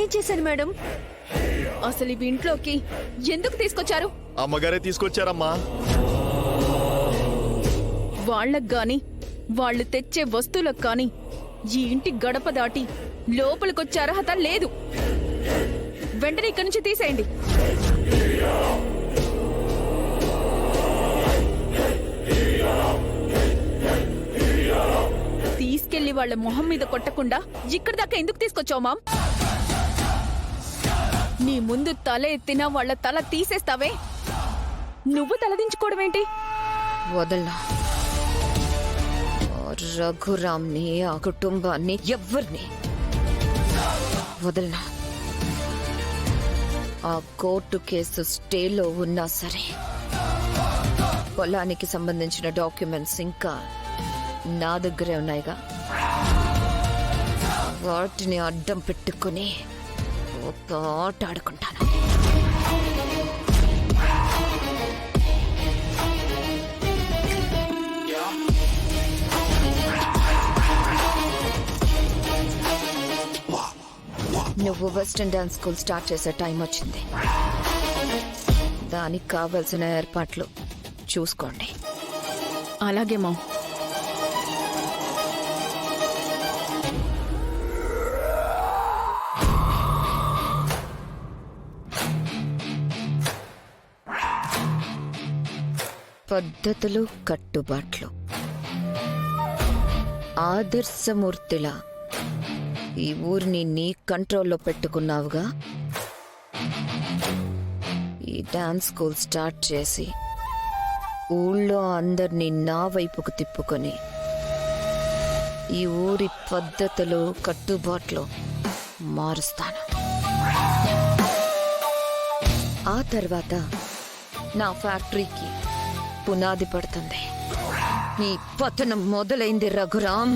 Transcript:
నేనేం చేశాను మేడం? అసలు ఇవి ఇంట్లోకి ఎందుకు తీసుకొచ్చారు? అమ్మగారే తీసుకొచ్చారమ్మా. వాళ్ళకు గాని వాళ్ళు తెచ్చే వస్తువులకు కానీ ఈ ఇంటి గడప దాటి లోపలికొచ్చే అర్హత లేదు. వెంటనే ఇక్కడి నుంచి తీసేయండి. తీసుకెళ్లి వాళ్ళ మొహం మీద కొట్టకుండా ఇక్కడి దాకా ఎందుకు తీసుకొచ్చావు మామ్? నీ ముందు తల ఎత్తినా వాళ్ళ తల తీసేస్తావే, నువ్వు తలదించుకోవడమేంటి? వదల్లా. రఘురామ్ని, ఆ కుటుంబాన్ని, ఎవ్వరిని వదల్లా. ఆ కోర్టు కేసు స్టేలో ఉన్నా సరే పొలానికి సంబంధించిన డాక్యుమెంట్స్ ఇంకా నా దగ్గరే ఉన్నాయిగా, వాటిని అడ్డం పెట్టుకుని ఒక ఆట ఆడుకుంటాను. నువ్వు వెస్టర్న్ డాన్స్ స్కూల్ స్టార్ట్ చేసే టైం వచ్చింది. దానికి కావలసిన ఏర్పాట్లు చూసుకోండి. అలాగే మా. పద్ధతులు, కట్టుబాట్లు ఆదర్శమూర్తిలా ఈ ఊరిని నీ కంట్రోల్లో పెట్టుకున్నావుగా. ఈ డాన్స్ స్కూల్ స్టార్ట్ చేసి ఊళ్ళో అందరినీ నా వైపుకు తిప్పుకొని ఈ ఊరి పద్ధతులు, కట్టుబాట్లు మారుస్తాను. ఆ తర్వాత నా ఫ్యాక్టరీకి పునాది పడుతుంది. నీ పతనం మొదలైంది రఘురామ్.